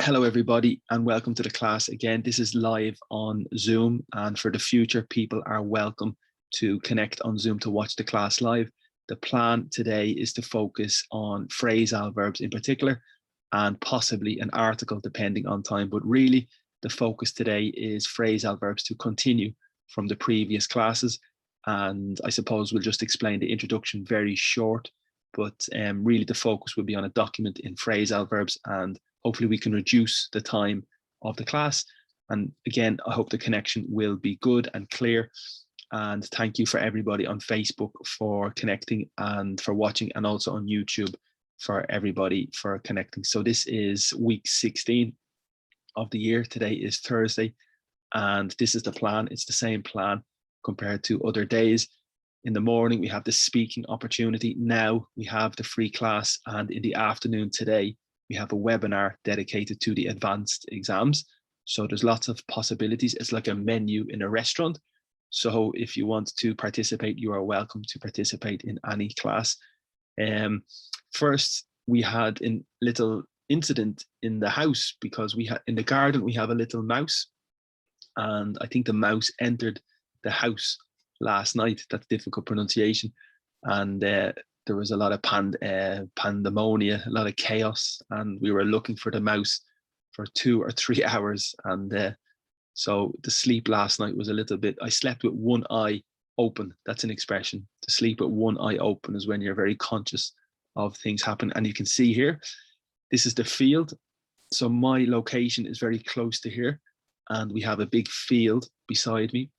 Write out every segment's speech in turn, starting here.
Hello, everybody, and welcome to the class. Again, this is live on Zoom, and for the future, people are welcome to connect on Zoom to watch the class live. The plan today is to focus on phrasal verbs in particular, and possibly an article depending on time. But really, the focus today is phrasal verbs to continue from the previous classes. And I suppose we'll just explain the introduction very short, but really the focus will be on a document in phrasal verbs, and hopefully we can reduce the time of the class. And again, I hope the connection will be good and clear. And thank you for everybody on Facebook for connecting and for watching, and also on YouTube for everybody for connecting. So this is week 16 of the year. Today is Thursday, and this is the plan. It's the same plan compared to other days. In the morning, we have the speaking opportunity. Now we have the free class, and in the afternoon today, we have a webinar dedicated to the advanced exams. So there's lots of possibilities. It's like a menu in a restaurant. So if you want to participate, you are welcome to participate in any class. First, we had a little incident in the house, because we had in the garden, we have a little mouse. And I think the mouse entered the house last night. That's difficult pronunciation. And there was a lot of pandemonia, a lot of chaos, and we were looking for the mouse for 2 or 3 hours. And so the sleep last night was a little bit, I slept with one eye open. That's an expression. To sleep with one eye open is when you're very conscious of things happen. And you can see here, this is the field. So my location is very close to here, and we have a big field beside me.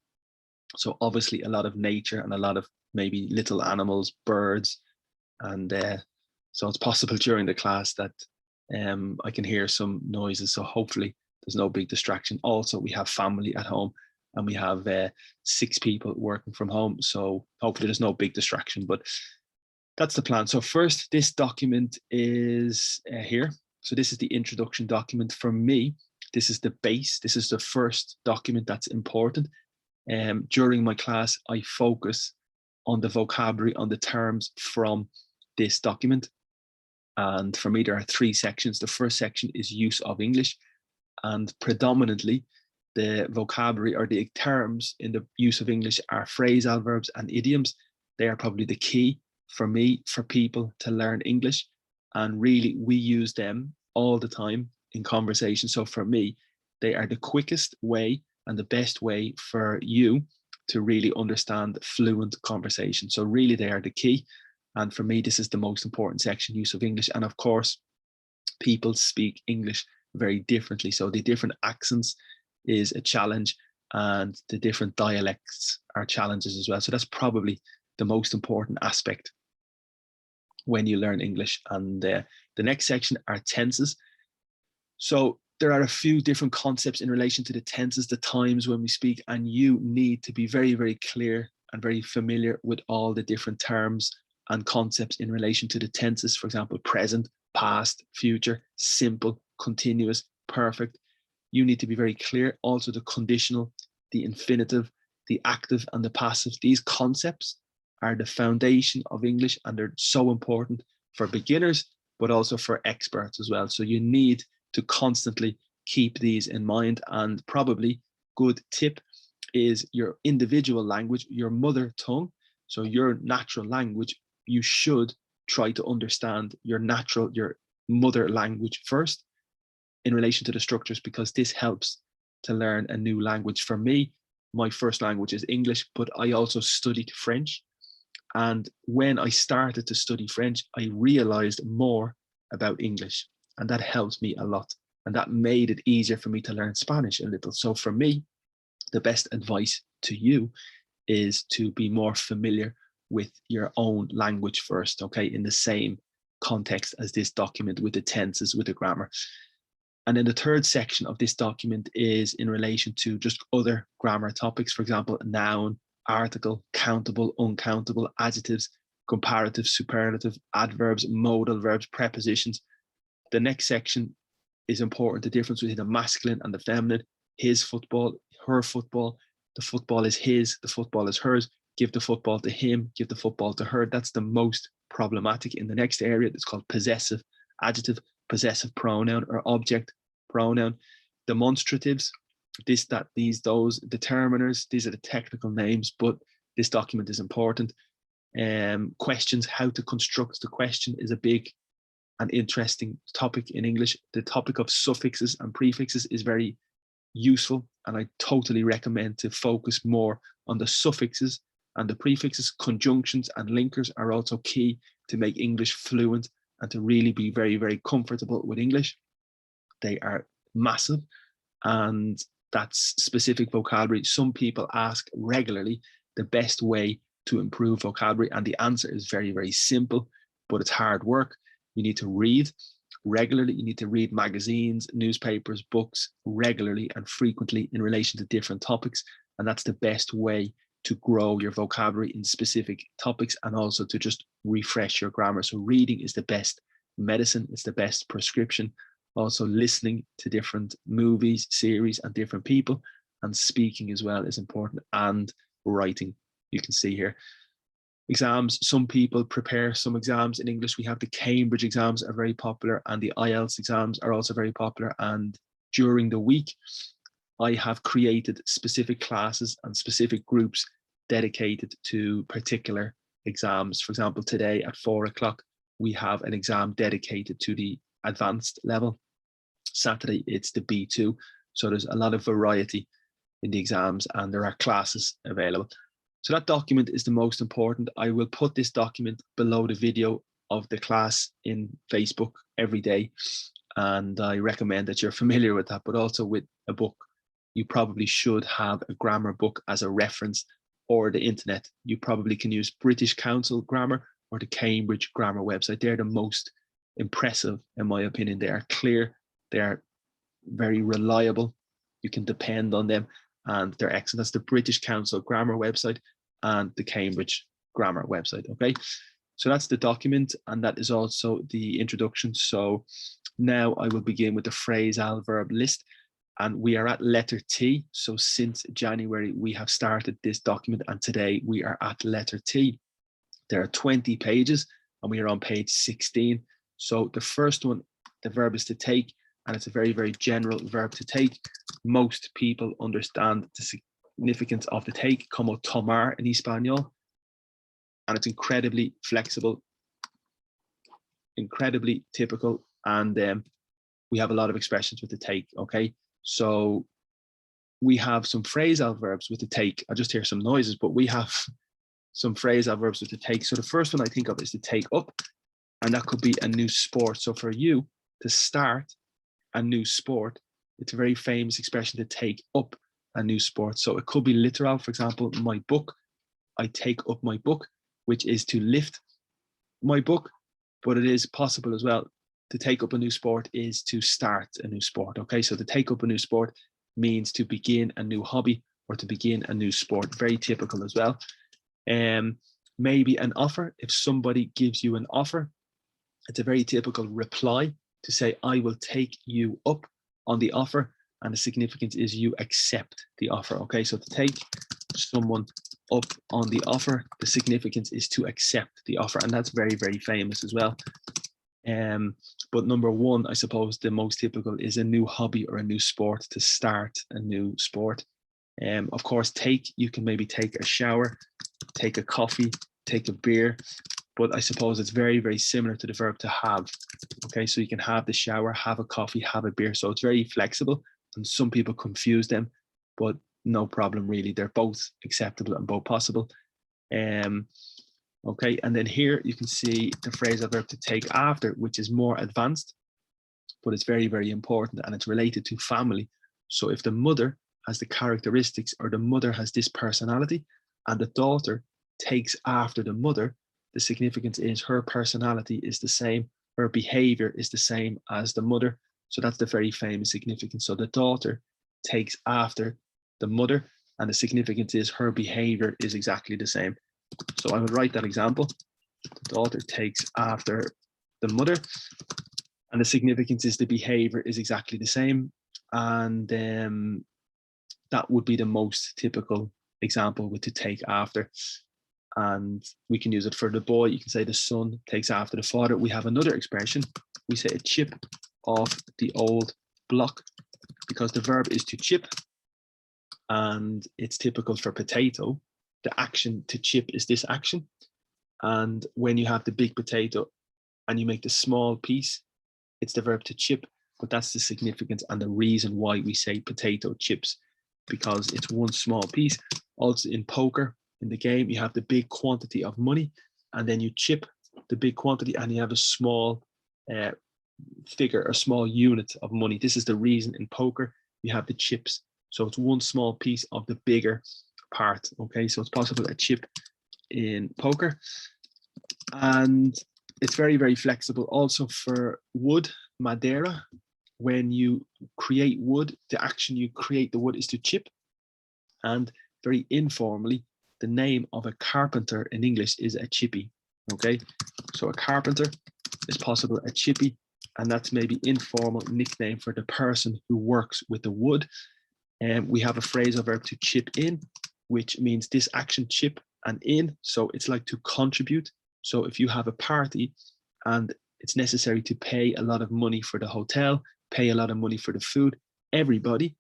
So obviously a lot of nature and a lot of maybe little animals, birds. And so it's possible during the class that I can hear some noises. So hopefully there's no big distraction. Also, we have family at home, and we have 6 people working from home. So hopefully there's no big distraction, but that's the plan. So first, this document is here. So this is the introduction document. For me, this is the base. This is the first document that's important. During my class, I focus on the vocabulary, on the terms from this document. And for me, there are 3 sections. The first section is use of English, and predominantly the vocabulary or the terms in the use of English are phrasal verbs and idioms. They are probably the key for me, for people to learn English. And really, we use them all the time in conversation. So for me, they are the quickest way and the best way for you to really understand fluent conversation. So really, they are the key. And for me, this is the most important section, use of English. And of course, people speak English very differently. So the different accents is a challenge, and the different dialects are challenges as well. So that's probably the most important aspect when you learn English. And the next section are tenses. So there are a few different concepts in relation to the tenses, the times when we speak, and you need to be very, very clear and very familiar with all the different terms and concepts in relation to the tenses. For example, present, past, future, simple, continuous, perfect. You need to be very clear. Also the conditional, the infinitive, the active, and the passive. These concepts are the foundation of English, and they're so important for beginners, but also for experts as well. So you need to constantly keep these in mind. And probably good tip is your individual language, your mother tongue. So your natural language, you should try to understand your mother language first in relation to the structures, because this helps to learn a new language. For me, my first language is English, but I also studied French. And when I started to study French, I realized more about English, and that helped me a lot. And that made it easier for me to learn Spanish a little. So for me, the best advice to you is to be more familiar with your own language first, okay, in the same context as this document, with the tenses, with the grammar. And then the third section of this document is in relation to just other grammar topics. For example, noun, article, countable, uncountable, adjectives, comparative, superlative, adverbs, modal verbs, prepositions. The next section is important, the difference between the masculine and the feminine, his football, her football, the football is his, the football is hers, give the football to him, give the football to her. That's the most problematic. In the next area, it's called possessive adjective, possessive pronoun or object, pronoun. Demonstratives, this, that, these, those. Determiners, these are the technical names, but this document is important. Questions, how to construct the question is a big and interesting topic in English. The topic of suffixes and prefixes is very useful, and I totally recommend to focus more on the suffixes and the prefixes. Conjunctions and linkers are also key to make English fluent and to really be very, very comfortable with English. They are massive, and that's specific vocabulary. Some people ask regularly the best way to improve vocabulary, and the answer is very, very simple, but it's hard work. You need to read regularly. You need to read magazines, newspapers, books regularly and frequently in relation to different topics. And that's the best way to grow your vocabulary in specific topics, and also to just refresh your grammar. So reading is the best medicine. It's the best prescription. Also listening to different movies, series, and different people, and speaking as well is important, and writing. You can see here. Exams, some people prepare some exams in English. We have the Cambridge exams are very popular, and the IELTS exams are also very popular. And during the week, I have created specific classes and specific groups dedicated to particular exams. For example, today at 4 o'clock, we have an exam dedicated to the advanced level. Saturday, it's the B2. So there's a lot of variety in the exams, and there are classes available. So that document is the most important. I will put this document below the video of the class in Facebook every day. And I recommend that you're familiar with that, but also with a book. You probably should have a grammar book as a reference, or the internet. You probably can use British Council Grammar or the Cambridge Grammar website. They're the most impressive, in my opinion. They are clear, they are very reliable. You can depend on them, and they're excellent. That's the British Council Grammar website and the Cambridge Grammar website. Okay, so that's the document, and that is also the introduction. So now I will begin with the phrasal verb list, and we are at letter T. So since January, we have started this document, and today we are at letter T. There are 20 pages, and we are on page 16. So the first one, the verb is to take, and it's a very, very general verb to take. Most people understand the significance of the take, como tomar in Espanol, and it's incredibly flexible, incredibly typical, and we have a lot of expressions with the take. Okay, so we have some phrasal verbs with the take. I just hear some noises, but we have some phrasal verbs with the take. So the first one I think of is to take up, and that could be a new sport. So for you to start a new sport, it's a very famous expression to take up a new sport. So it could be literal. For example, my book, I take up my book, which is to lift my book, but it is possible as well to take up a new sport is to start a new sport. Okay, so to take up a new sport means to begin a new hobby or to begin a new sport. Very typical as well. Maybe an offer. If somebody gives you an offer, it's a very typical reply to say, I will take you up on the offer, and the significance is you accept the offer. Okay, so to take someone up on the offer, the significance is to accept the offer, and that's very, very famous as well. But number one, I suppose the most typical is a new hobby or a new sport, to start a new sport. Of course, take, you can maybe take a shower, take a coffee, take a beer, but I suppose it's very, very similar to the verb to have. Okay, so you can have the shower, have a coffee, have a beer. So it's very flexible, and some people confuse them, but no problem really. They're both acceptable and both possible. Okay, and then here you can see the phrasal verb to take after, which is more advanced, but it's very, very important, and it's related to family. So if the mother has the characteristics, or the mother has this personality, and the daughter takes after the mother, the significance is her personality is the same, her behavior is the same as the mother. So that's the very famous significance. So the daughter takes after the mother, and the significance is her behavior is exactly the same. So I would write that example. The daughter takes after the mother, and the significance is the behavior is exactly the same. And that would be the most typical example with to take after. And we can use it for the boy. You can say the son takes after the father. We have another expression. We say a chip off the old block, because the verb is to chip, and it's typical for potato. The action to chip is this action. And when you have the big potato and you make the small piece, it's the verb to chip, but that's the significance and the reason why we say potato chips, because it's one small piece. Also in poker, in the game, you have the big quantity of money, and then you chip the big quantity and you have a small figure, a small unit of money. This is the reason in poker you have the chips. So it's one small piece of the bigger part. Okay, so it's possible a chip in poker. And it's very, very flexible. Also for wood, madera, when you create wood, the action you create the wood is to chip. And very informally, the name of a carpenter in English is a chippy. Okay, so a carpenter is possible a chippy, and that's maybe informal nickname for the person who works with the wood. And we have a phrasal verb to chip in, which means this action chip and in. So it's like to contribute. So if you have a party and it's necessary to pay a lot of money for the hotel, pay a lot of money for the food, everybody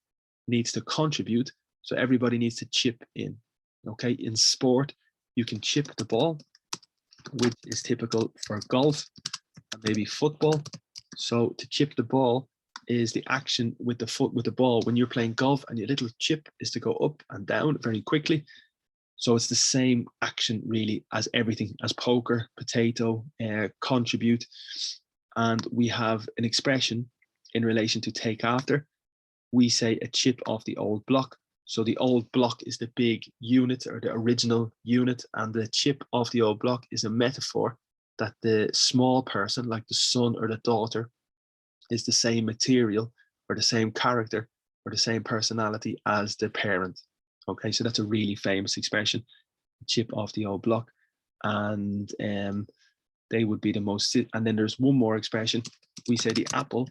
needs to contribute. So everybody needs to chip in. Okay, in sport, you can chip the ball, which is typical for golf and maybe football. So to chip the ball is the action with the foot with the ball. When you're playing golf and your little chip is to go up and down very quickly. So it's the same action really as everything, as poker, potato, contribute. And we have an expression in relation to take after. We say a chip off the old block. So the old block is the big unit or the original unit, and the chip off the old block is a metaphor that the small person, like the son or the daughter, is the same material or the same character or the same personality as the parent. Okay, so that's a really famous expression, chip off the old block. And they would be the most, and then there's one more expression. We say the apple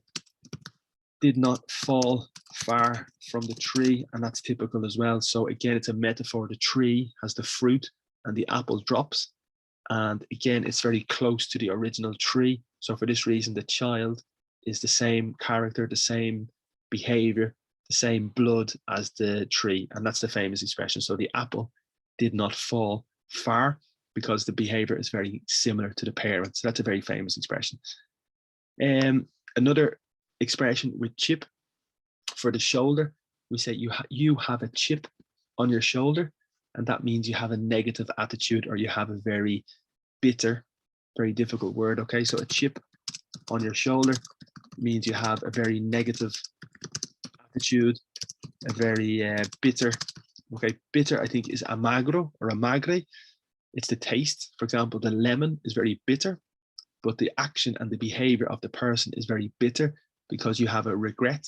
did not fall far from the tree, and that's typical as well. So again, it's a metaphor. The tree has the fruit and the apple drops. And again, it's very close to the original tree. So for this reason, the child is the same character, the same behavior, the same blood as the tree. And that's the famous expression. So the apple did not fall far, because the behavior is very similar to the parent. So that's a very famous expression. Another expression with chip, for the shoulder, we say you have a chip on your shoulder, and that means you have a negative attitude, or you have a very bitter, very difficult word. Okay, so a chip on your shoulder means you have a very negative attitude, a very bitter. Okay, bitter I think is amagro or amagre. It's the taste. For example, the lemon is very bitter, but the action and the behavior of the person is very bitter, because you have a regret,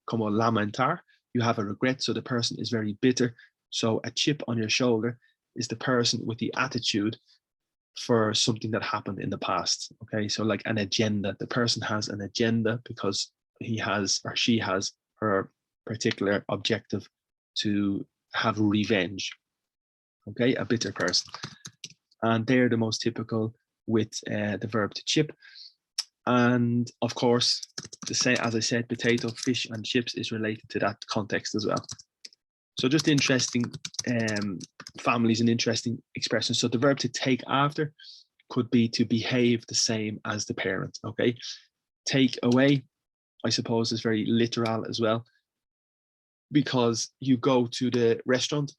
como lamentar, you have a regret, so the person is very bitter. So a chip on your shoulder is the person with the attitude for something that happened in the past. Okay, so like an agenda, the person has an agenda because he has or she has her particular objective to have revenge. Okay, a bitter person. And they're the most typical with the verb to chip. And of course, the same as I said, potato, fish, and chips is related to that context as well. So just interesting families and interesting expressions. So the verb to take after could be to behave the same as the parent. Okay, take away, I suppose, is very literal as well, because you go to the restaurant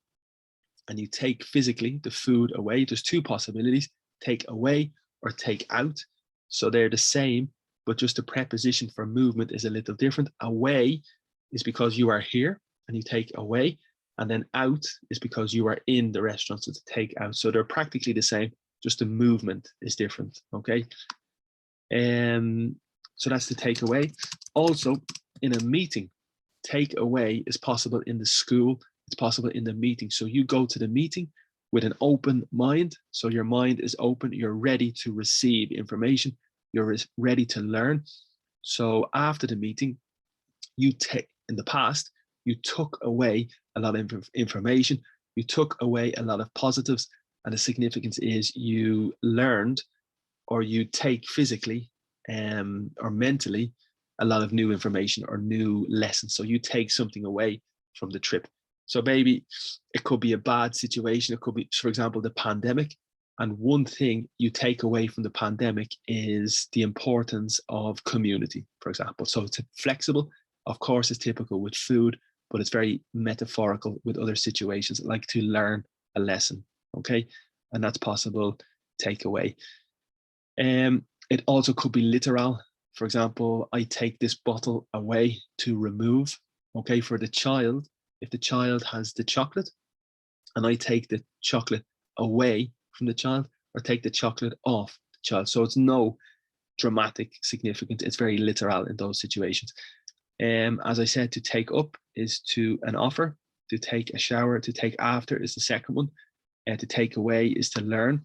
and you take physically the food away. There's two possibilities: take away or take out. So they're the same, but just the preposition for movement is a little different. Away is because you are here and you take away, and then out is because you are in the restaurant, so to take out. So they're practically the same, just the movement is different. Okay, so that's the take away. Also in a meeting, take away is possible in the school, it's possible in the meeting. So you go to the meeting with an open mind. So your mind is open, you're ready to receive information, you're ready to learn. So after the meeting, you take, in the past, you took away a lot of information, you took away a lot of positives, and the significance is you learned, or you take physically or mentally a lot of new information or new lessons. So you take something away from the trip. So maybe it could be a bad situation. It could be, for example, the pandemic. And one thing you take away from the pandemic is the importance of community, for example. So it's flexible. Of course, it's typical with food, but it's very metaphorical with other situations, like to learn a lesson, okay? And that's possible takeaway. It also could be literal. For example, I take this bottle away to remove, okay? For the child, if the child has the chocolate and I take the chocolate away from the child or take the chocolate off the child. So it's no dramatic significance. It's very literal in those situations. As I said, to take up is to an offer, to take a shower, to take after is the second one, to take away is to learn.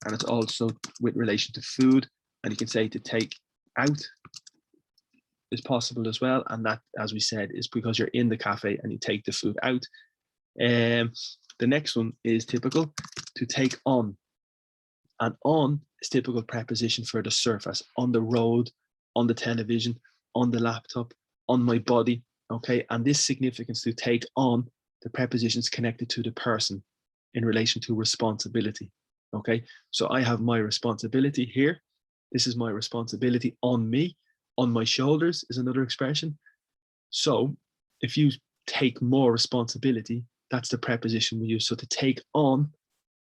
And it's also with relation to food. And you can say to take out is possible as well. And that, as we said, is because you're in the cafe and you take the food out. The next one is typical, to take on. And on is typical preposition for the surface, on the road, on the television, on the laptop, on my body, okay? And this significance, to take on, the preposition is connected to the person in relation to responsibility, okay? So I have my responsibility here. This is my responsibility on me. On my shoulders is another expression. So if you take more responsibility, that's the preposition we use. So to take on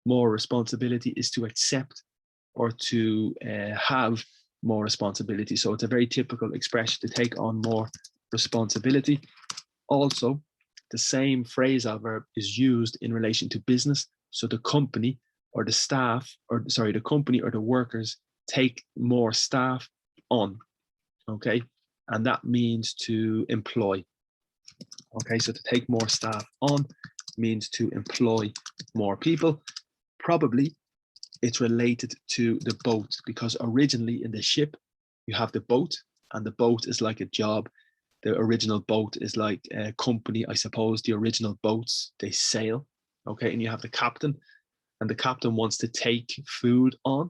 more responsibility is to accept or to have more responsibility. So it's a very typical expression, to take on more responsibility. Also, the same phrasal verb is used in relation to business. So the company or the staff, or sorry, the company or the workers take more staff on, okay? And that means to employ. Okay, so to take more staff on means to employ more people. Probably it's related to the boat, because originally in the ship you have the boat, and the boat is like a job. The original boat is like a company, I suppose. The original boats, they sail, okay? And you have the captain, and the captain wants to take food on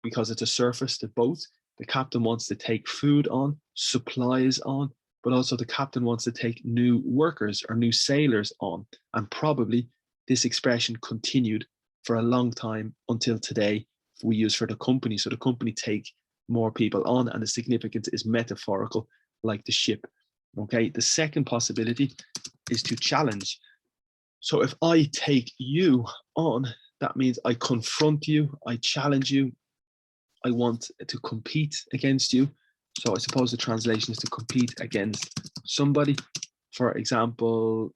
because it's a surface, the boat. The captain wants to take food on, supplies on, but also the captain wants to take new workers or new sailors on. And probably this expression continued for a long time until today we use for the company. So the company take more people on, and the significance is metaphorical, like the ship. Okay, the second possibility is to challenge. So if I take you on, that means I confront you, I challenge you, I want to compete against you. So I suppose the translation is to compete against somebody. For example,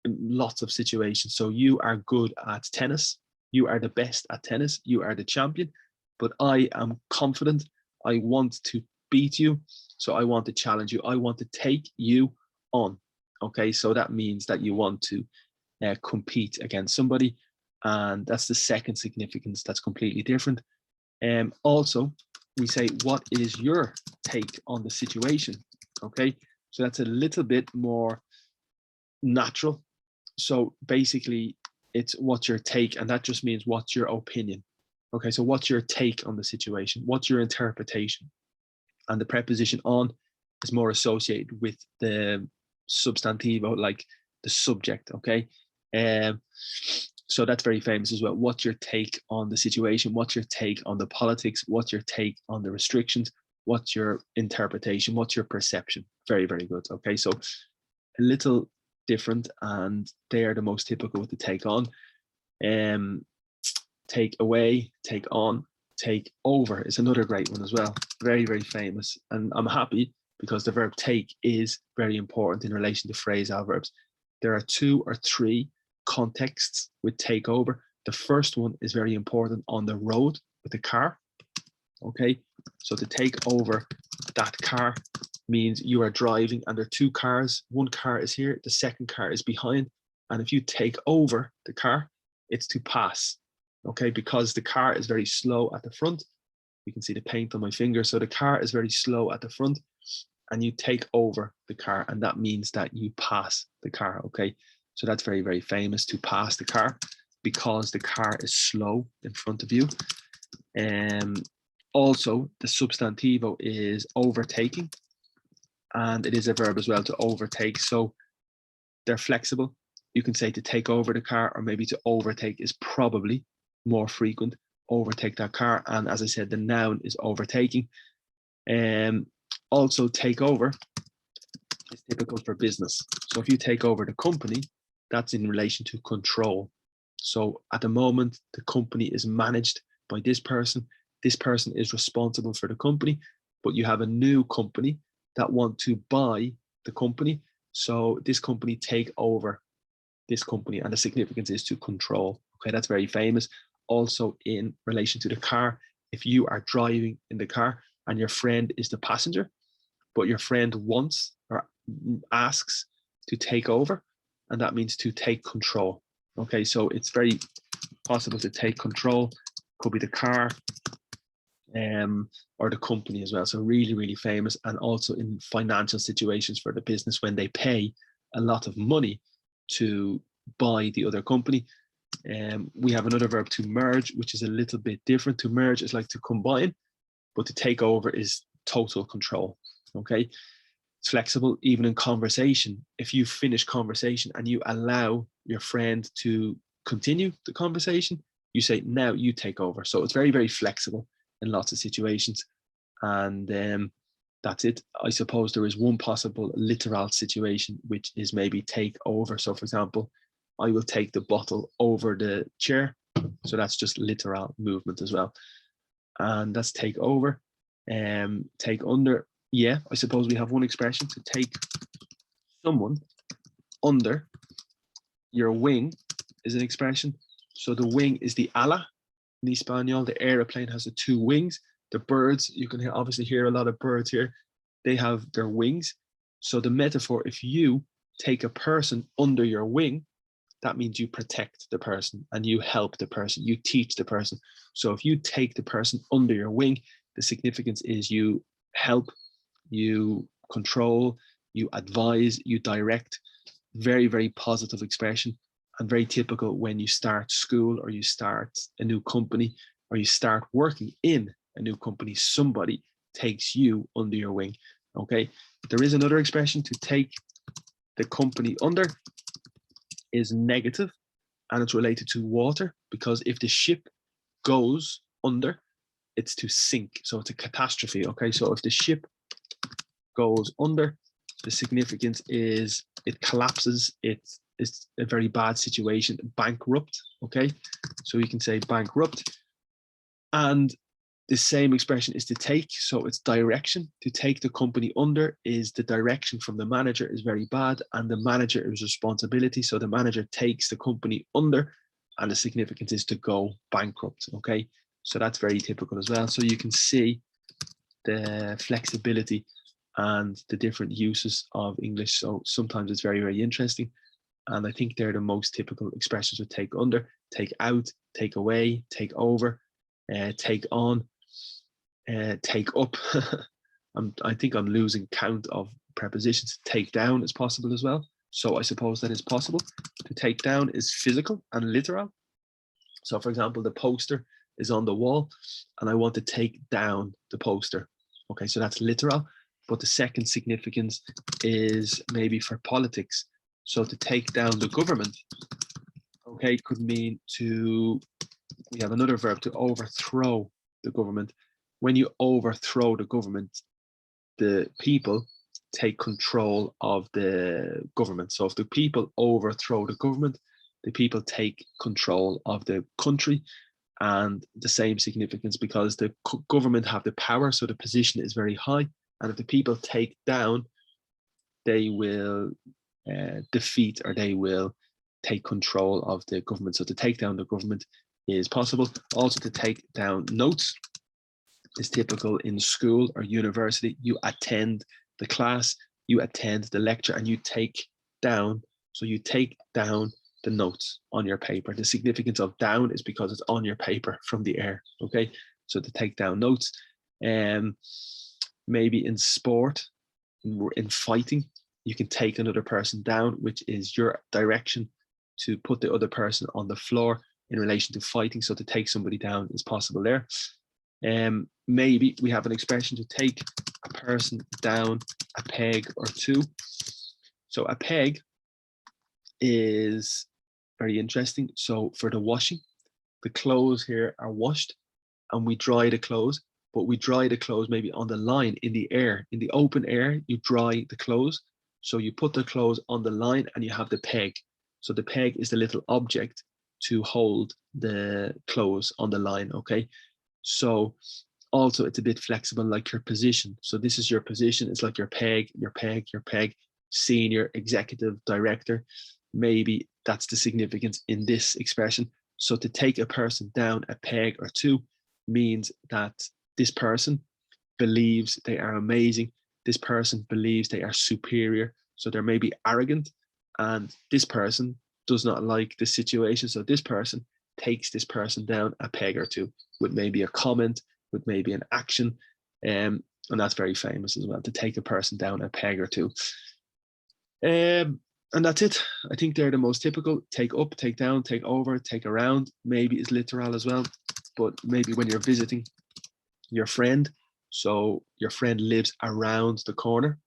in lots of situations. So you are good at tennis. You are the best at tennis. You are the champion. But I am confident. I want to beat you. So I want to challenge you. I want to take you on. Okay, so that means that you want to compete against somebody. And that's the second significance that's completely different. Also, we say, what is your take on the situation? Okay, so that's a little bit more natural. So basically, it's what's your take, and that just means what's your opinion. Okay, so what's your take on the situation? What's your interpretation? And the preposition on is more associated with the substantivo, like the subject, okay? So that's very famous as well. What's your take on the situation? What's your take on the politics? What's your take on the restrictions? What's your interpretation? What's your perception? Very, very good. Okay, so a little different, and they are the most typical with the take on. Take away, take on, take over is another great one as well. Very, very famous. And I'm happy because the verb take is very important in relation to phrasal verbs. There are 2 or 3 contexts with take over. The first one is very important on the road with the car. Okay, so to take over that car means you are driving and there are 2 cars. One car is here, the second car is behind. And if you take over the car, it's to pass. Okay, because the car is very slow at the front. You can see the paint on my finger. So the car is very slow at the front, and you take over the car, and that means that you pass the car. Okay, so that's very, very famous, to pass the car, because the car is slow in front of you. Also, the substantivo is overtaking. and it is a verb as well, to overtake. So they're flexible. You can say to take over the car, or maybe to overtake is probably more frequent. Overtake that car. And as I said, the noun is overtaking. Also, take over is typical for business. So if you take over the company, that's in relation to control. So at the moment, the company is managed by this person. This person is responsible for the company, but you have a new company that want to buy the company. So this company take over this company, and the significance is to control. Okay, that's very famous. Also in relation to the car, if you are driving in the car and your friend is the passenger, but your friend wants or asks to take over, and that means to take control. Okay, so it's very possible to take control. Could be the car or the company as well. So really, really famous, and also in financial situations for the business when they pay a lot of money to buy the other company. We have another verb, to merge, which is a little bit different. To merge is like to combine, but to take over is total control. Okay, it's flexible even in conversation. If you finish conversation and you allow your friend to continue the conversation, you say, now you take over. So it's very, very flexible in lots of situations. And that's it. I suppose there is one possible literal situation, which is maybe take over. So for example, I will take the bottle over the chair. So that's just literal movement as well. And that's take over. Take under. Yeah, I suppose we have one expression, to take someone under your wing is an expression. So the wing is the ala in Espanol. The airplane has the two wings. The birds, you can obviously hear a lot of birds here. They have their wings. So the metaphor, if you take a person under your wing, that means you protect the person and you help the person, you teach the person. So if you take the person under your wing, the significance is you help, you control, you advise, you direct. Very, very positive expression, and very typical when you start school or you start a new company or you start working in a new company. Somebody takes you under your wing. Okay, there is another expression, to take the company under, is negative, and it's related to water, because if the ship goes under, it's to sink. So it's a catastrophe. Okay, so if the ship goes under, the significance is it collapses, it's a very bad situation, bankrupt. Okay, so you can say bankrupt. And the same expression is to take, so it's direction. To take the company under is the direction from the manager is very bad, and the manager is responsibility. So the manager takes the company under, and the significance is to go bankrupt. Okay, so that's very typical as well. So you can see the flexibility and the different uses of English. So sometimes it's very, very interesting. And I think they're the most typical expressions with take under: take out, take away, take over, take on, take up. I think I'm losing count of prepositions. Take down is possible as well. So I suppose that is possible. To take down is physical and literal. So for example, the poster is on the wall and I want to take down the poster. Okay, so that's literal. But the second significance is maybe for politics. So to take down the government, okay, could mean to, we have another verb, to overthrow the government. When you overthrow the government, the people take control of the government. So if the people overthrow the government, the people take control of the country. And the same significance, because the government have the power, so the position is very high. And if the people take down, they will defeat, or they will take control of the government. So to take down the government is possible. Also to take down notes is typical in school or university. You attend the class, you attend the lecture, and you take down. So you take down the notes on your paper. The significance of down is because it's on your paper from the air. Okay, so to take down notes. Maybe in sport, in fighting, you can take another person down, which is your direction to put the other person on the floor in relation to fighting. So to take somebody down is possible there. Maybe we have an expression, to take a person down a peg or two. So a peg is very interesting. So for the washing, the clothes here are washed and we dry the clothes, but we dry the clothes maybe on the line in the air. In the open air, you dry the clothes. So you put the clothes on the line and you have the peg. So the peg is the little object to hold the clothes on the line, okay? So also it's a bit flexible, like your position. So this is your position. It's like your peg, your peg, your peg, senior, executive, director. Maybe that's the significance in this expression. So to take a person down a peg or two means that this person believes they are amazing. This person believes they are superior. So they're maybe arrogant, and this person does not like the situation. So this person takes this person down a peg or two with maybe a comment, with maybe an action. And that's very famous as well, to take a person down a peg or two. And that's it. I think they're the most typical. Take up, take down, take over, take around. Maybe is literal as well, but maybe when you're visiting your friend, so your friend lives around the corner,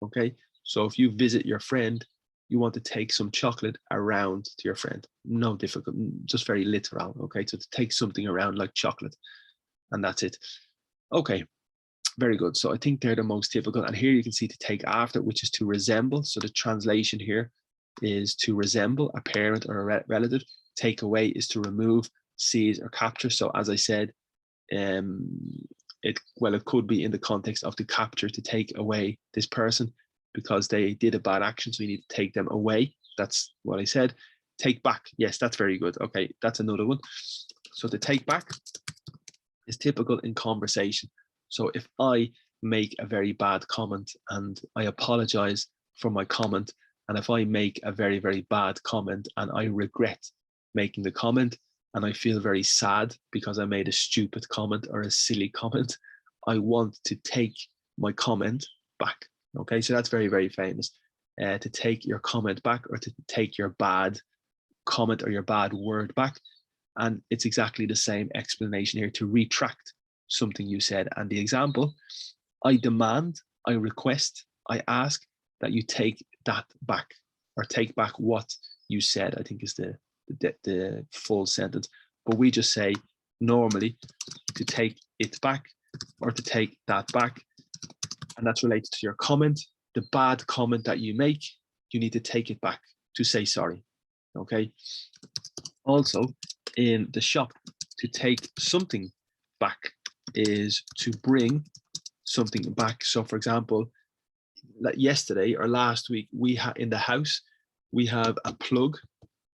okay? So if you visit your friend, you want to take some chocolate around to your friend. No difficult, just very literal, okay? So to take something around like chocolate, and that's it. Okay, very good. So I think they're the most typical. And here you can see to take after, which is to resemble. So the translation here is to resemble a parent or a relative. Take away is to remove, seize or capture. So as I said, it could be in the context of to capture, to take away this person because they did a bad action, so you need to take them away. That's what I said. Take back, yes, that's very good. Okay, that's another one. So to take back is typical in conversation. So if I make a very bad comment and I apologize for my comment, and if I make a very, very bad comment and I regret making the comment and I feel very sad because I made a stupid comment or a silly comment, I want to take my comment back. Okay, so that's very, very famous. To take your comment back, or to take your bad comment or your bad word back. And it's exactly the same explanation here, to retract something you said. And the example, I demand, I request, I ask that you take that back, or take back what you said, I think is the full sentence. But we just say normally to take it back or to take that back. And that's related to your comment. The bad comment that you make, you need to take it back, to say sorry. Okay. Also in the shop, to take something back is to bring something back. So for example, like yesterday or last week, we had in the house, we have a plug.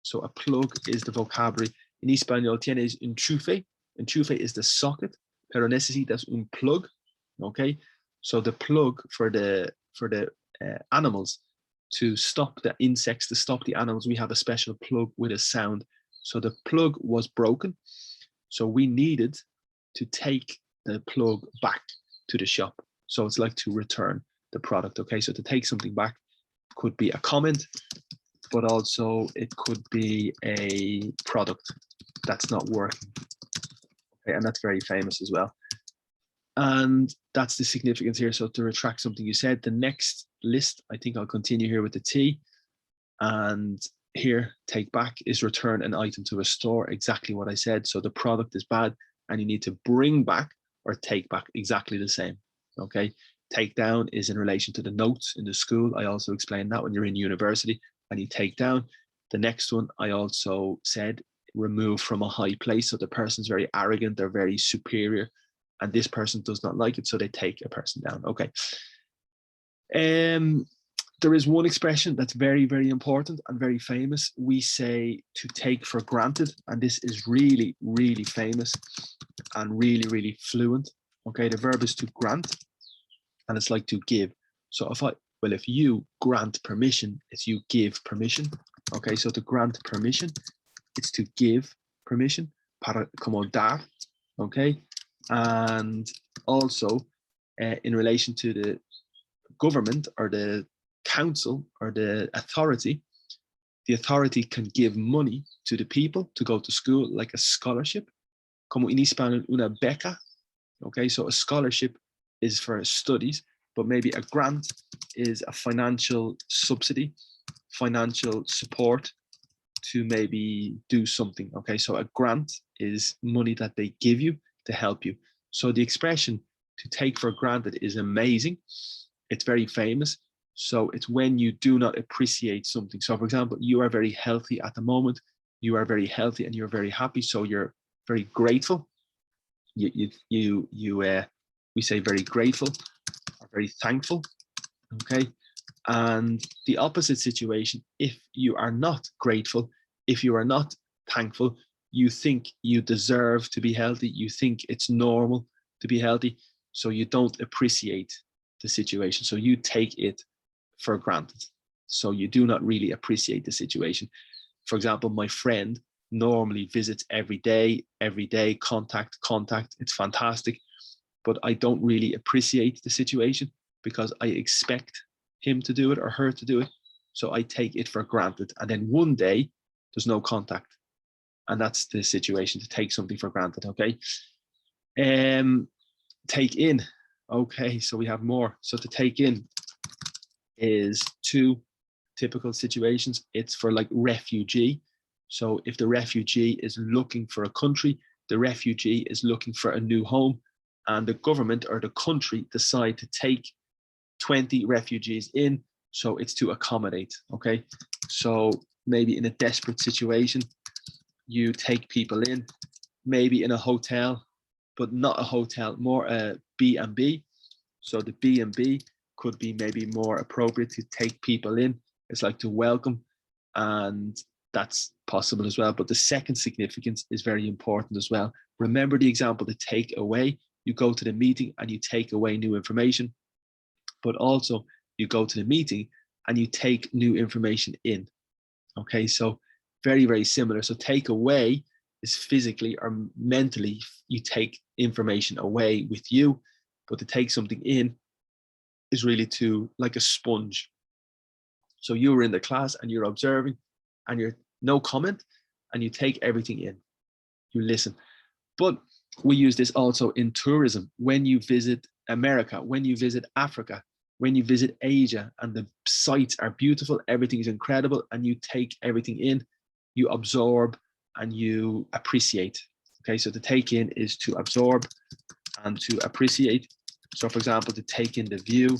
So a plug is the vocabulary. En español tienes enchufe. Enchufe is the socket, pero necesitas un plug. Okay, so the plug for the animals, to stop the insects, to stop the animals, we have a special plug with a sound. So the plug was broken, so we needed to take the plug back to the shop. So it's like to return the product. Okay, so to take something back could be a comment, but also it could be a product that's not working. Okay, and that's very famous as well. And that's the significance here. So to retract something you said. The next list, I think I'll continue here with the T. And here, take back is return an item to a store, exactly what I said. So the product is bad and you need to bring back or take back, exactly the same. Okay, take down is in relation to the notes in the school. I also explained that when you're in university and you take down. The next one I also said, remove from a high place. So the person's very arrogant, they're very superior, and this person does not like it, so they take a person down. Okay. There is one expression that's very, very important and very famous. We say to take for granted, and this is really, really famous and really, really fluent. Okay, the verb is to grant, and it's like to give. So if you grant permission, it's you give permission. Okay, so to grant permission, it's to give permission, para como dar. Okay, and also in relation to the government or the council or the authority can give money to the people to go to school, like a scholarship, como en español una beca. Okay, so a scholarship is for studies, but maybe a grant is a financial subsidy, financial support to maybe do something. Okay, so a grant is money that they give you to help you. So the expression to take for granted is amazing. It's very famous. So it's when you do not appreciate something. So for example, you are very healthy at the moment. You are very healthy and you're very happy. So you're very grateful. We say very grateful or very thankful. Okay. And the opposite situation, if you are not grateful, if you are not thankful, you think you deserve to be healthy. You think it's normal to be healthy. So you don't appreciate the situation. So you take it for granted. So you do not really appreciate the situation. For example, my friend normally visits every day, contact. It's fantastic. But I don't really appreciate the situation because I expect him to do it or her to do it. So I take it for granted. And then one day there's no contact. And that's the situation, to take something for granted. Okay. Take in. Okay, so we have more. So to take in is two typical situations. It's for like refugee. So if the refugee is looking for a country, the refugee is looking for a new home, and the government or the country decide to take 20 refugees in. So it's to accommodate. Okay, so maybe in a desperate situation, you take people in, maybe in a hotel, but not a hotel, more a B&B. So the B&B could be maybe more appropriate to take people in. It's like to welcome, and that's possible as well. But the second significance is very important as well. Remember the example, the take away. You go to the meeting and you take away new information, but also you go to the meeting and you take new information in. Okay, so very, very similar. So take away is physically or mentally, you take information away with you, but to take something in is really to like a sponge. So you were in the class and you're observing and you're no comment and you take everything in, you listen. But we use this also in tourism. When you visit America, when you visit Africa, when you visit Asia and the sights are beautiful, everything is incredible, and you take everything in, you absorb and you appreciate. Okay, so to take in is to absorb and to appreciate. So for example, to take in the view.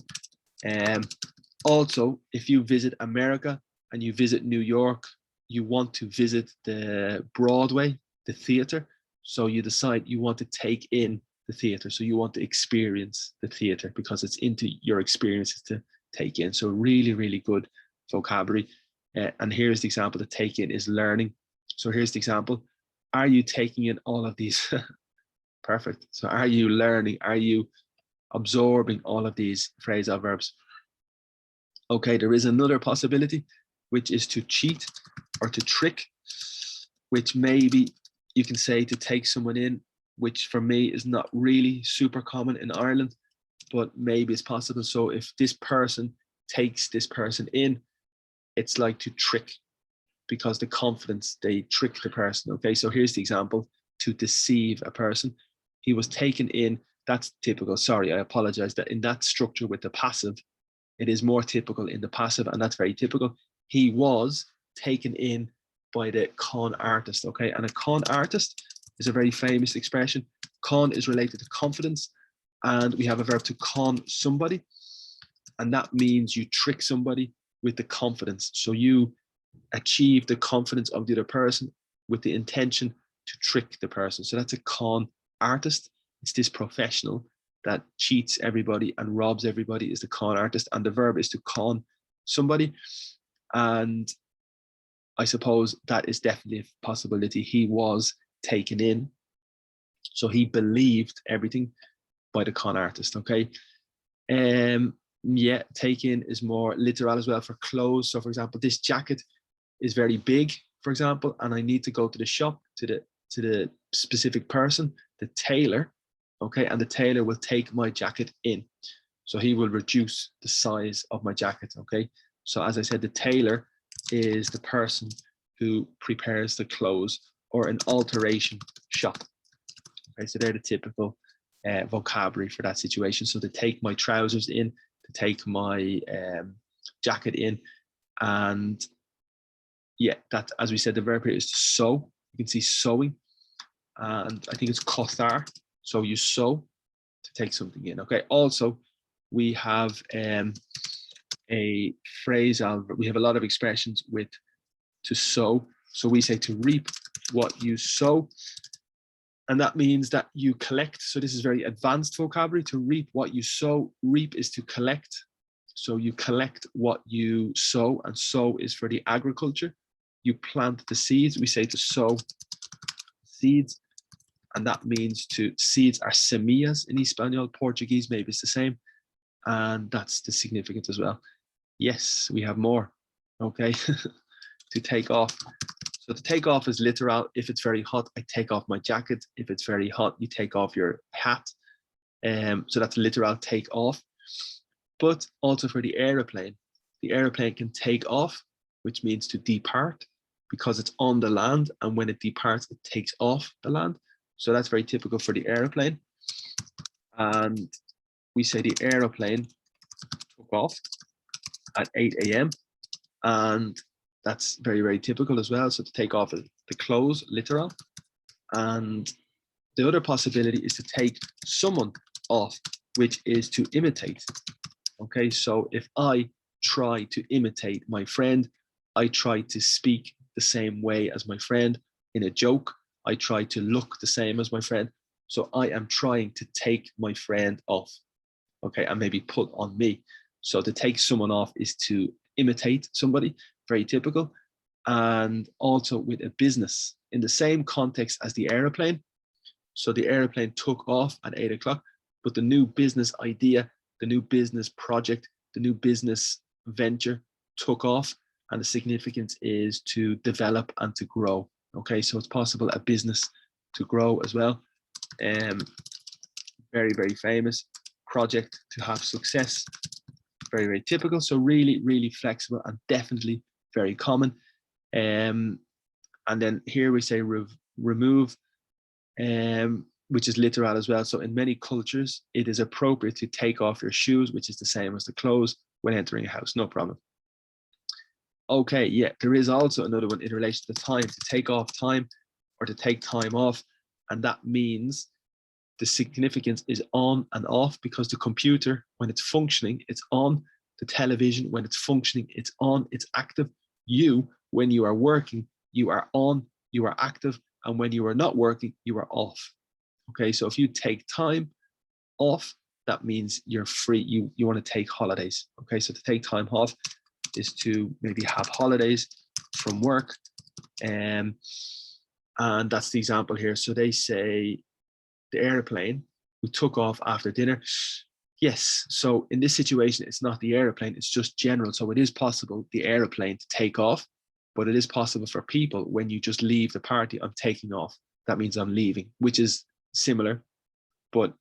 Also, if you visit America and you visit New York, you want to visit the Broadway, the theater. So you decide you want to take in the theater. So you want to experience the theater because it's into your experiences to take in. So really, really good vocabulary. And here's the example. To take in is learning. So here's the example. Are you taking in all of these? Perfect. So are you learning? Are you absorbing all of these phrasal verbs? Okay, there is another possibility, which is to cheat or to trick, which maybe you can say to take someone in, which for me is not really super common in Ireland, but maybe it's possible. So if this person takes this person in, it's like to trick, because the confidence, they trick the person. Okay, so here's the example. To deceive a person. He was taken in. That's typical. Sorry, I apologize. That in that structure with the passive, it is more typical in the passive, and that's very typical. He was taken in by the con artist. Okay, and a con artist is a very famous expression. Con is related to confidence, and we have a verb to con somebody, and that means you trick somebody with the confidence. So you achieve the confidence of the other person with the intention to trick the person. So that's a con artist. It's this professional that cheats everybody and robs everybody, is the con artist. And the verb is to con somebody. And I suppose that is definitely a possibility. He was taken in. So he believed everything by the con artist. Okay. Yeah, take in is more literal as well for clothes. So for example, this jacket is very big, for example, and I need to go to the shop, to the specific person, the tailor, okay, and the tailor will take my jacket in. So he will reduce the size of my jacket, okay? So as I said, the tailor is the person who prepares the clothes, or an alteration shop. Okay, so they're the typical vocabulary for that situation. So to take my trousers in, to take my jacket in, and yeah, that, as we said, the verb here is to sew. You can see sewing, and I think it's cothar. So you sew to take something in. Okay. Also, we have a phrasal. We have a lot of expressions with to sow. So we say to reap what you sow, and that means that you collect. So this is very advanced vocabulary. To reap what you sow. Reap is to collect. So you collect what you sow, and sow is for the agriculture. You plant the seeds. We say to sow seeds, and that means to, seeds are semillas in Espanol. Portuguese, maybe it's the same, and that's the significance as well. Yes, we have more. Okay. To take off. So to take off is literal. If it's very hot, I take off my jacket. If it's very hot, you take off your hat. So that's literal, take off. But also for the aeroplane can take off, which means to depart, because it's on the land, and when it departs, it takes off the land. So that's very typical for the aeroplane. And we say the aeroplane took off at 8 a.m. and that's very, very typical as well. So to take off the clothes, literal. And the other possibility is to take someone off, which is to imitate. Okay, so if I try to imitate my friend, I try to speak the same way as my friend. In a joke, I try to look the same as my friend. So I am trying to take my friend off, okay, and maybe put on me. So to take someone off is to imitate somebody, very typical. And also with a business in the same context as the airplane. So the airplane took off at 8 o'clock, but the new business idea, the new business project, the new business venture took off, and the significance is to develop and to grow. Okay, so it's possible a business to grow as well. Very, very famous project to have success. Very, very typical. So really, really flexible and definitely very common. And then here we say remove, which is literal as well. So in many cultures, it is appropriate to take off your shoes, which is the same as the clothes, when entering a house, no problem. Okay, yeah, there is also another one in relation to time, to take off time or to take time off. And that means the significance is on and off, because the computer, when it's functioning, it's on. The television, when it's functioning, it's on, it's active. You, when you are working, you are on, you are active. And when you are not working, you are off. Okay, so if you take time off, that means you're free. You want to take holidays. Okay, so to take time off is to maybe have holidays from work. And that's the example here. So they say the airplane who took off after dinner. Yes, so in this situation, it's not the airplane, it's just general. So it is possible the airplane to take off, but it is possible for people when you just leave the party, I'm taking off. That means I'm leaving, which is similar, but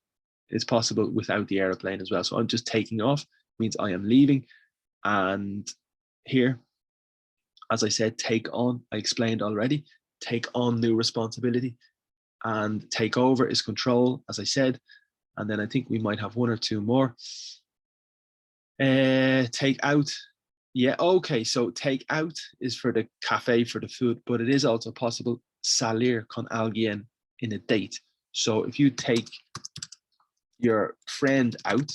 it's possible without the airplane as well. So I'm just taking off means I am leaving. And here, as I said, take on, I explained already, take on new responsibility. And take over is control, as I said. And then I think we might have one or two more. Take out. Yeah, okay. So take out is for the cafe, for the food, but it is also possible salir con alguien in a date. So if you take your friend out,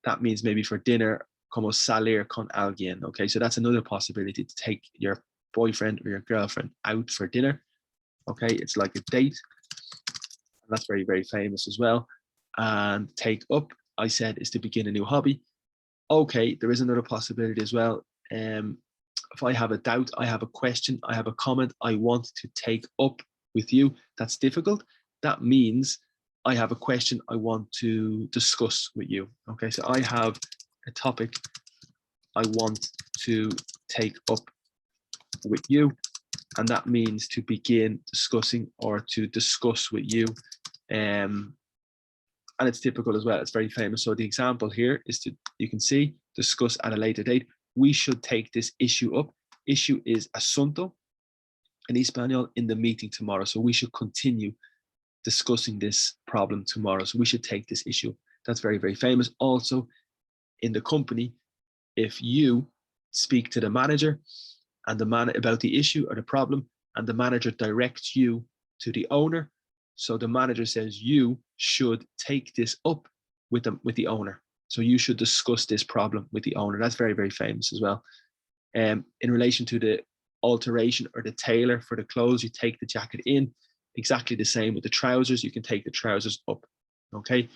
that means maybe for dinner, como salir con alguien. Okay, so that's another possibility, to take your boyfriend or your girlfriend out for dinner. Okay, it's like a date. And that's very, very famous as well. And take up, I said, is to begin a new hobby. Okay, there is another possibility as well. If I have a doubt, I have a question, I have a comment I want to take up with you that's difficult, that means I have a question I want to discuss with you. Okay, so I have a topic I want to take up with you, and that means to begin discussing or to discuss with you. And it's typical as well, it's very famous. So the example here is to, you can see, discuss at a later date. We should take this issue up. Issue is asunto in Espanol, in the meeting tomorrow. So we should continue discussing this problem tomorrow. So we should take this issue. That's very, very famous. Also in the company, if you speak to the manager and about the issue or the problem, and the manager directs you to the owner, so the manager says you should take this up with the owner. So you should discuss this problem with the owner. That's very, very famous as well. In relation to the alteration or the tailor for the clothes, you take the jacket in. Exactly the same with the trousers. You can take the trousers up. Okay.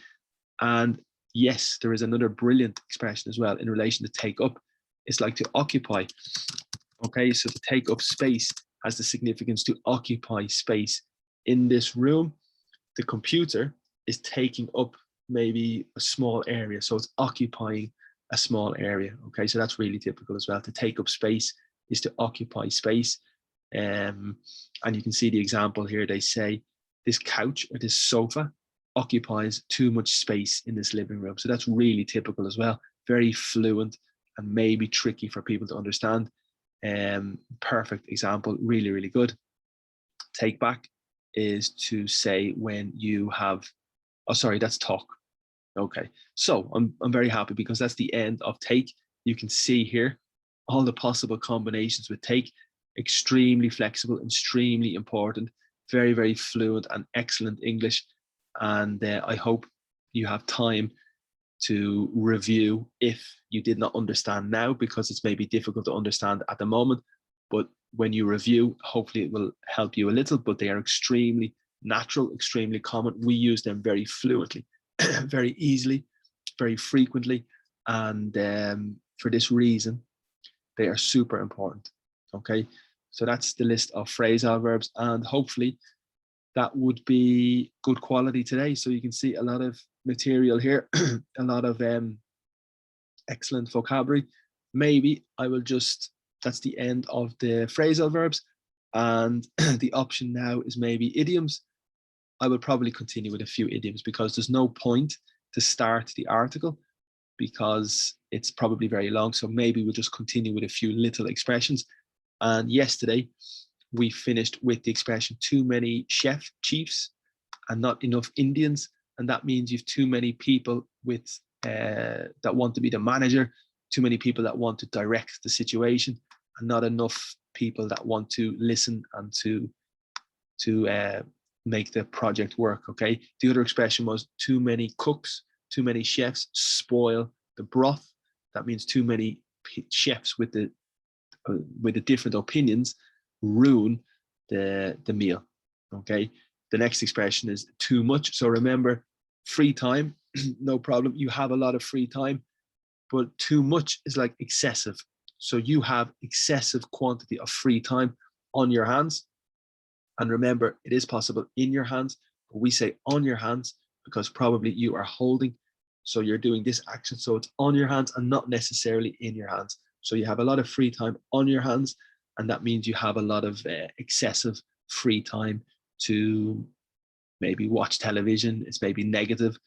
And yes, there is another brilliant expression as well in relation to take up. It's like to occupy. Okay. So to take up space has the significance to occupy space. In this room, the computer is taking up maybe a small area. So it's occupying a small area. Okay. So that's really typical as well. To take up space is to occupy space. And you can see the example here. They say this couch or this sofa occupies too much space in this living room. So that's really typical as well. Very fluent and maybe tricky for people to understand. Perfect example. Really, really good. Take back is to say when you have, oh, sorry, that's talk. Okay. So I'm very happy because that's the end of take. You can see here all the possible combinations with take. Extremely flexible, extremely important, very, very fluent and excellent English. And I hope you have time to review if you did not understand now, because it's maybe difficult to understand at the moment. But when you review, hopefully it will help you a little, but they are extremely natural, extremely common. We use them very fluently, very easily, very frequently. And for this reason, they are super important. Okay. So that's the list of phrasal verbs, and hopefully that would be good quality today. So you can see a lot of material here, a lot of excellent vocabulary. Maybe I will just, that's the end of the phrasal verbs, and the option now is maybe idioms. I will probably continue with a few idioms because there's no point to start the article because it's probably very long. So maybe we'll just continue with a few little expressions. And yesterday we finished with the expression too many chiefs and not enough Indians. And that means you've too many people with that want to be the manager, too many people that want to direct the situation, and not enough people that want to listen and to make the project work. Okay. The other expression was too many cooks, too many chefs spoil the broth. That means too many chefs with the different opinions ruin the meal. Okay. The next expression is too much. So remember, free time, no problem. You have a lot of free time, but too much is like excessive. So you have excessive quantity of free time on your hands. And remember, it is possible in your hands, but we say on your hands because probably you are holding. So you're doing this action. So it's on your hands and not necessarily in your hands. So you have a lot of free time on your hands, and that means you have a lot of excessive free time to maybe watch television. It's maybe negative.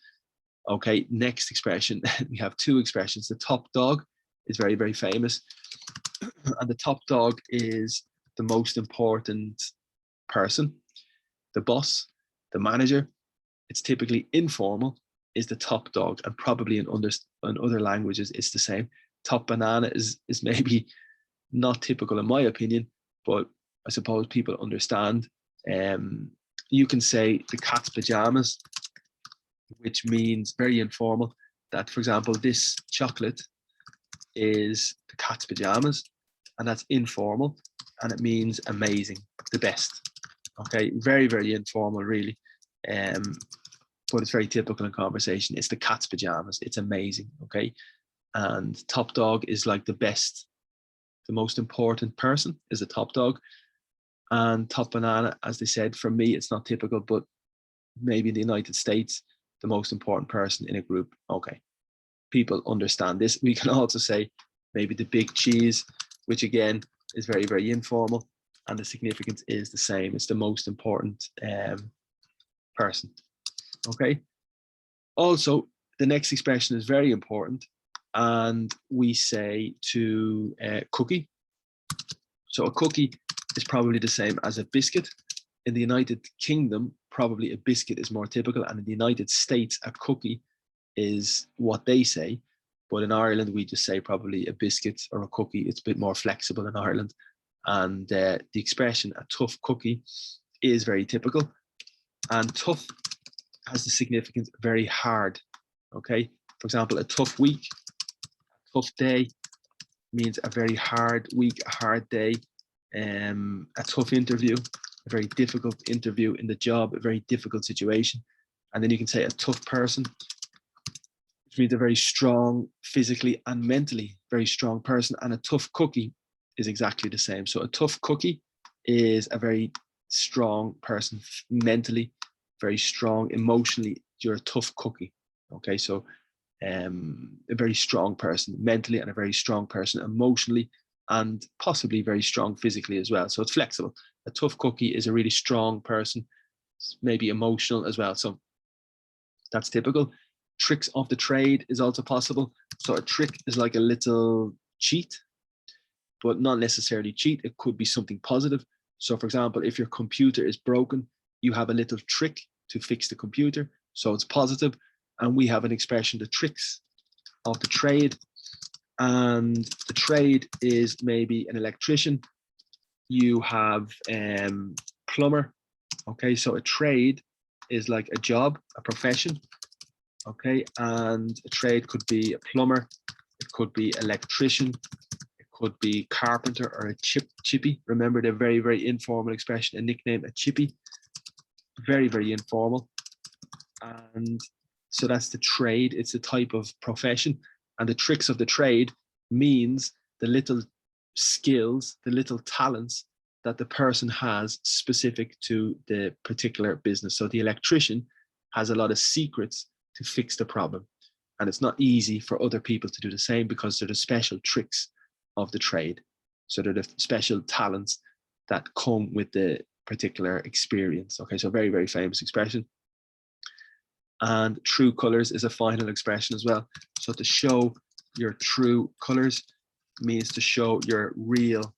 Okay, next expression. We have two expressions. The top dog is very, very famous. And the top dog is the most important person. The boss, the manager. It's typically informal, is the top dog, and probably in other languages it's the same. Top banana is maybe not typical in my opinion, but I suppose people understand. You can say the cat's pajamas, which means very informal, that for example this chocolate is the cat's pajamas, and that's informal, and it means amazing, the best. Okay, very, very informal really, but it's very typical in conversation. It's the cat's pajamas, it's amazing. Okay. And top dog is like the best, the most important person is a top dog. And top banana, as they said, for me, it's not typical, but maybe in the United States, the most important person in a group. Okay. People understand this. We can also say maybe the big cheese, which again is very, very informal. And the significance is the same. It's the most important person. Okay. Also, the next expression is very important. And we say to cookie. So a cookie is probably the same as a biscuit. In the United Kingdom, probably a biscuit is more typical, and in the United States, a cookie is what they say. But in Ireland, we just say probably a biscuit or a cookie. It's a bit more flexible in Ireland. And the expression a tough cookie is very typical. And tough has the significance very hard. Okay, for example, a tough week, a tough day means a very hard week, a hard day. A tough interview, a very difficult interview in the job, a very difficult situation. And then you can say a tough person, which means a very strong physically and mentally, very strong person. And a tough cookie is exactly the same. So a tough cookie is a very strong person mentally, very strong emotionally. You're a tough cookie. Okay, so a very strong person mentally and a very strong person emotionally, and possibly very strong physically as well. So it's flexible. A tough cookie is a really strong person, maybe emotional as well. So that's typical. Tricks of the trade is also possible. So a trick is like a little cheat, but not necessarily cheat. It could be something positive. So for example, if your computer is broken, you have a little trick to fix the computer. So it's positive. And we have an expression, the tricks of the trade. And the trade is maybe an electrician. You have plumber. Okay, so a trade is like a job, a profession. Okay, and a trade could be a plumber, it could be electrician, it could be carpenter or a chippy. Remember the very, very informal expression, a nickname, a chippy. Very, very informal. And so that's the trade. It's a type of profession. And the tricks of the trade means the little skills, the little talents that the person has specific to the particular business. So the electrician has a lot of secrets to fix the problem. And it's not easy for other people to do the same because they're the special tricks of the trade. So they're the special talents that come with the particular experience. Okay, so very, very famous expression. And true colors is a final expression as well. So to show your true colors means to show your real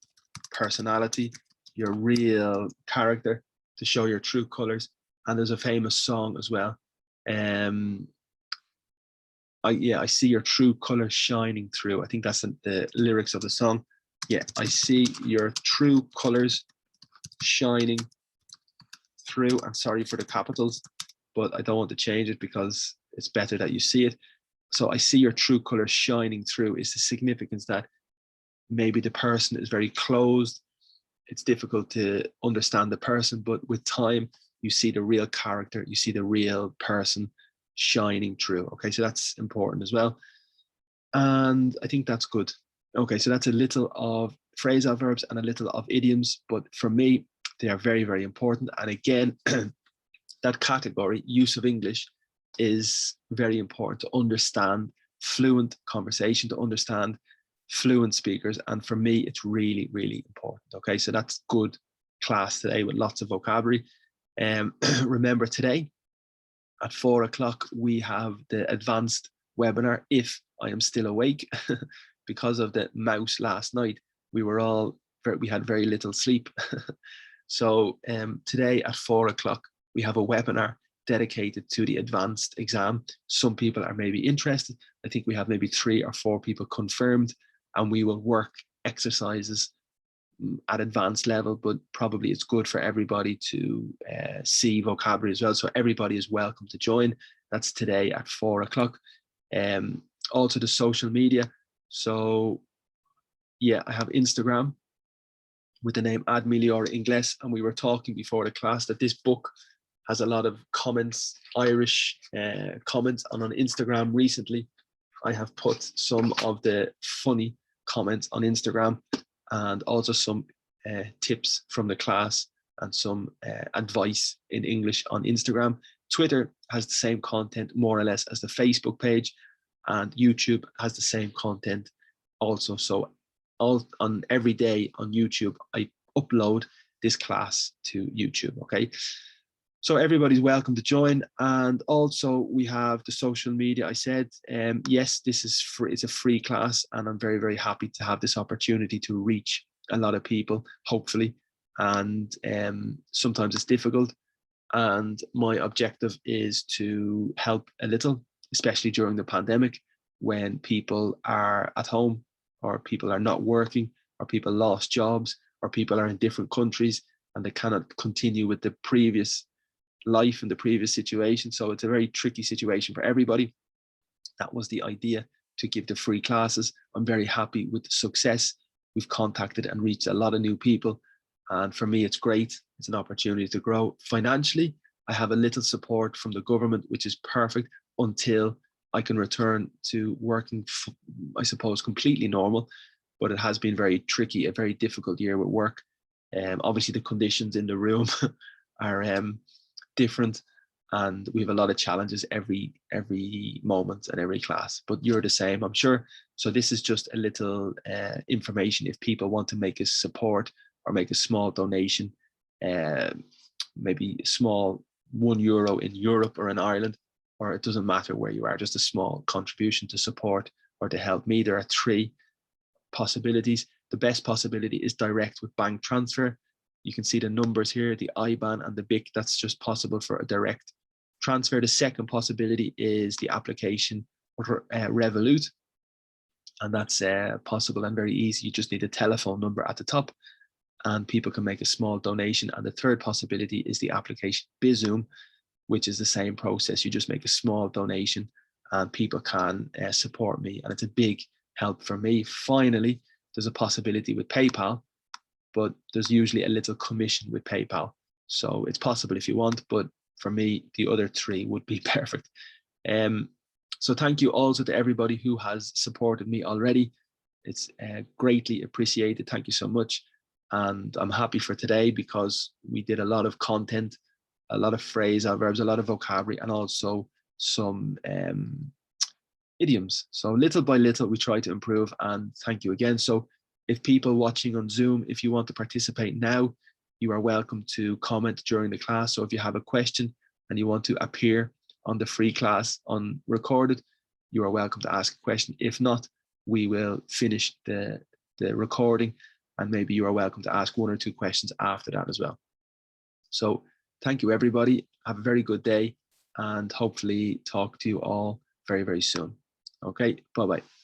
personality, your real character, to show your true colors. And there's a famous song as well. I see your true colors shining through. I think that's the lyrics of the song. Yeah, I see your true colors shining through. I'm sorry for the capitals, but I don't want to change it because it's better that you see it. So I see your true colors shining through is the significance that maybe the person is very closed. It's difficult to understand the person, but with time, you see the real character, you see the real person shining through. Okay, so that's important as well. And I think that's good. Okay, so that's a little of phrasal verbs and a little of idioms, but for me, they are very, very important. And again, that category, use of English, is very important to understand fluent conversation, to understand fluent speakers. And for me, it's really, really important. Okay, so that's good class today with lots of vocabulary. Remember today at 4 o'clock, we have the advanced webinar, If I Am Still Awake. Because of the mouse last night, we had very little sleep. So today at 4 o'clock, we have a webinar dedicated to the advanced exam. Some people are maybe interested. I think we have maybe 3 or 4 people confirmed, and we will work exercises at advanced level, but probably it's good for everybody to see vocabulary as well. So everybody is welcome to join. That's today at 4 o'clock. Also the social media. So yeah, I have Instagram with the name @inglés, and we were talking before the class that this book has a lot of comments, Irish comments, and on Instagram recently, I have put some of the funny comments on Instagram, and also some tips from the class and some advice in English on Instagram. Twitter has the same content more or less as the Facebook page, and YouTube has the same content also. So on every day on YouTube, I upload this class to YouTube. Okay, so everybody's welcome to join. And also we have the social media. I said, yes, this is free. It's a free class, and I'm very, very happy to have this opportunity to reach a lot of people, hopefully. and sometimes it's difficult. And my objective is to help a little, especially during the pandemic, when people are at home, or people are not working, or people lost jobs, or people are in different countries and they cannot continue with the previous life and the previous situation. So it's a very tricky situation for everybody. That was the idea, to give the free classes. I'm very happy with the success. We've contacted and reached a lot of new people. And for me, it's great. It's an opportunity to grow. Financially, I have a little support from the government, which is perfect until I can return to working, I suppose, completely normal. But it has been very tricky, a very difficult year with work. Obviously, the conditions in the room are different, and we have a lot of challenges every moment and every class. But you're the same, I'm sure. So this is just a little information. If people want to make a support or make a small donation, maybe a small €1 in Europe or in Ireland, or it doesn't matter where you are, just a small contribution to support or to help me. There are 3 possibilities. The best possibility is direct with bank transfer. You can see the numbers here, the IBAN and the BIC. That's just possible for a direct transfer. The second possibility is the application for Revolut, and that's possible and very easy. You just need a telephone number at the top, and people can make a small donation. And the third possibility is the application Bizum, which is the same process. You just make a small donation and people can support me, and it's a big help for me. Finally, there's a possibility with PayPal, but there's usually a little commission with PayPal. So it's possible if you want, but for me, the other 3 would be perfect. So thank you also to everybody who has supported me already. It's greatly appreciated. Thank you so much. And I'm happy for today because we did a lot of content, a lot of phrasal verbs, a lot of vocabulary, and also some idioms. So little by little, we try to improve, and thank you again. So if people watching on Zoom, if you want to participate now, you are welcome to comment during the class. So if you have a question and you want to appear on the free class unrecorded, you are welcome to ask a question. If not, we will finish the recording, and maybe you are welcome to ask 1 or 2 questions after that as well. So thank you, everybody. Have a very good day, and hopefully talk to you all very, very soon. Okay, bye-bye.